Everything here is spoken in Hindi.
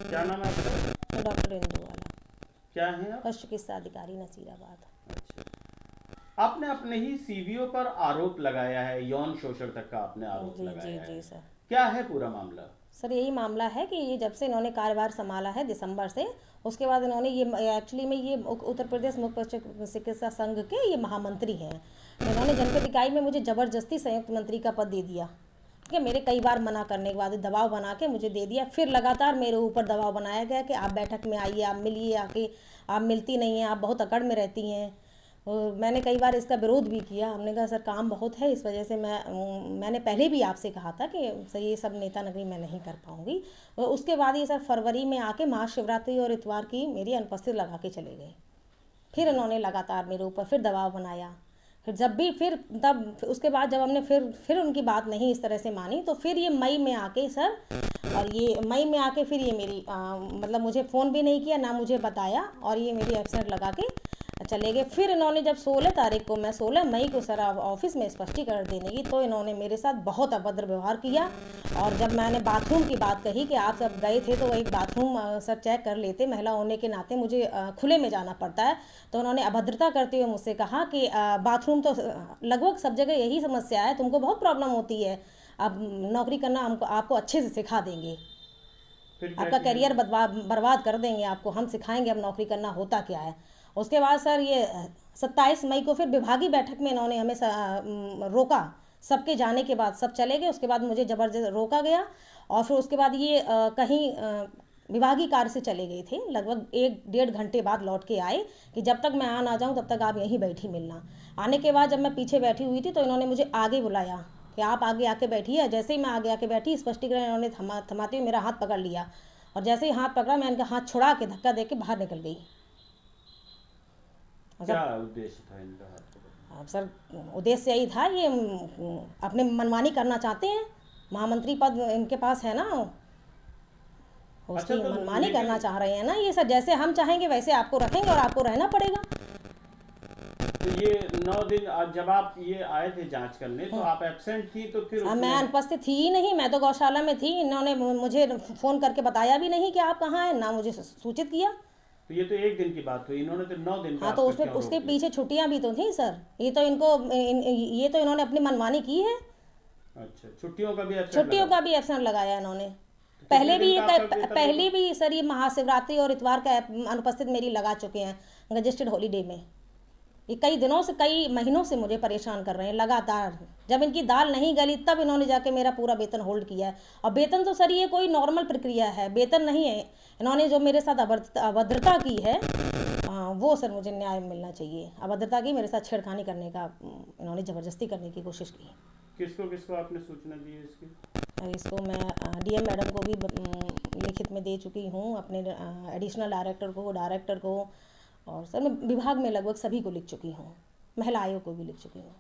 क्या नाम है आपका? डॉक्टर इंदुवाला, क्या है आप? पशु चिकित्सा अधिकारी नसीराबाद। अच्छा, आपने अपने ही सीवीओ पर आरोप लगाया है, यौन शोषण तक का आपने आरोप जी जी लगाया है। जी सर। क्या है पूरा मामला? सर यही मामला है कि ये जब से इन्होंने कार्यभार संभाला है दिसंबर से, उसके बाद इन्होंने ये एक्चुअली में ये उत्तर प्रदेश मुख्य पशु चिकित्सा संघ के ये महामंत्री हैं। इन्होंने जनपद इकाई में मुझे ज़बरदस्ती संयुक्त मंत्री का पद दे दिया। ठीक है, मेरे कई बार मना करने के बाद दबाव बना के मुझे दे दिया। फिर लगातार मेरे ऊपर दबाव बनाया गया कि आप बैठक में आइए, आप मिलिए आके, आप मिलती नहीं हैं, आप बहुत अकड़ में रहती हैं। और मैंने कई बार इसका विरोध भी किया। हमने कहा सर काम बहुत है, इस वजह से मैंने पहले भी आपसे कहा था कि सर ये सब नेता नगरी मैं नहीं कर पाऊँगी। और उसके बाद ये सर फरवरी में आके महाशिवरात्रि और इतवार की मेरी अनुपस्थित लगा के चले गए। फिर इन्होंने लगातार मेरे ऊपर फिर दबाव बनाया। फिर जब भी फिर तब उसके बाद जब हमने फिर उनकी बात नहीं इस तरह से मानी, तो फिर ये मई में आके सर, और ये मई में आके फिर ये मेरी मतलब मुझे फ़ोन भी नहीं किया, ना मुझे बताया, और ये मेरी एब्सेंट लगा के चले गए। फिर इन्होंने जब 16 तारीख को, मैं 16 मई को सर ऑफिस में स्पष्टीकरण देने की, तो इन्होंने मेरे साथ बहुत अभद्र व्यवहार किया। और जब मैंने बाथरूम की बात कही कि आप सब गए थे तो एक बाथरूम सर चेक कर लेते, महिला होने के नाते मुझे खुले में जाना पड़ता है, तो उन्होंने अभद्रता करते हुए मुझसे कहा कि बाथरूम तो लगभग सब जगह यही समस्या है, तुमको बहुत प्रॉब्लम होती है, अब नौकरी करना हमको आपको अच्छे से सिखा देंगे, फिर क्या आपका किया? करियर बर्बाद कर देंगे, आपको हम सिखाएंगे अब नौकरी करना होता क्या है। उसके बाद सर ये 27 मई को फिर विभागीय बैठक में इन्होंने हमें रोका। सबके जाने के बाद सब चले गए, उसके बाद मुझे ज़बरदस्त रोका गया। और फिर उसके बाद ये कहीं विभागीय कार्य से चले गए थे। लगभग 1 डेढ़ घंटे बाद लौट के आए कि जब तक मैं आ ना जाऊँ तब तक आप यहीं बैठी मिलना। आने के बाद जब मैं पीछे बैठी हुई थी तो इन्होंने मुझे आगे बुलाया कि आप आगे आके बैठिए। जैसे ही मैं आगे आके बैठी, स्पष्टीकरण इन्होंने थमाते हुए मेरा हाथ पकड़ लिया, और जैसे ही हाथ पकड़ा मैं इनका हाथ छुड़ा के धक्का दे के बाहर निकल गई। और क्या सर, उद्देश्य था इनका हाथ पकड़ने अब सर उद्देश्य यही था, ये अपने मनमानी करना चाहते हैं। महामंत्री पद इनके पास है ना, का? अच्छा, उसकी तो मनमानी करना लेकिन चाह रहे हैं ना ये सर। जैसे हम चाहेंगे वैसे आपको रखेंगे और आपको रहना पड़ेगा। तो ये 9 दिन जब आप ये आए थे जांच करने, तो आप एब्सेंट थी, तो फिर अब मैं उसमें अनुपस्थित थी ही नहीं, मैं तो गौशाला में थी। इन्होंने मुझे फ़ोन करके बताया भी नहीं कि आप कहाँ हैं, ना मुझे सूचित किया। तो ये तो एक दिन की बात हुई, इन्होंने तो 9 दिन का हाँ, तो आप पर उसमें क्यों उसके रोक लिया? पीछे छुट्टियां भी तो थी सर। ये तो इन्होंने अपनी मनमानी की है। अच्छा, छुट्टियों का भी एब्सेंट छुट्टियों लगा का था? भी एब्सेंट लगाया इन्होंने। तो कितने दिन का आपका वेतन रुका? पहले भी सर ये महाशिवरात्रि और इतवार का अनुपस्थित मेरी लगा चुके हैं रजिस्टर्ड हॉलीडे में। ये कई दिनों से, कई महीनों से मुझे परेशान कर रहे हैं लगातार। जब इनकी दाल नहीं गली तब इन्होंने जाके मेरा पूरा वेतन होल्ड किया है। और वेतन तो सर ये कोई नॉर्मल प्रक्रिया है, वेतन नहीं है। इन्होंने जो मेरे साथ अभद्रता की है, वो सर मुझे न्याय मिलना चाहिए। अभद्रता की, मेरे साथ छेड़खानी करने का, इन्होंने ज़बरदस्ती करने की कोशिश की। किसको किसको आपने सूचना दी है इसकी? और इसको मैं डीएम मैडम को भी लिखित में दे चुकी हूँ, अपने एडिशनल डायरेक्टर को, डायरेक्टर को, और सर मैं विभाग में लगभग सभी को लिख चुकी हूँ, महिला आयोग को भी लिख चुकी हूँ।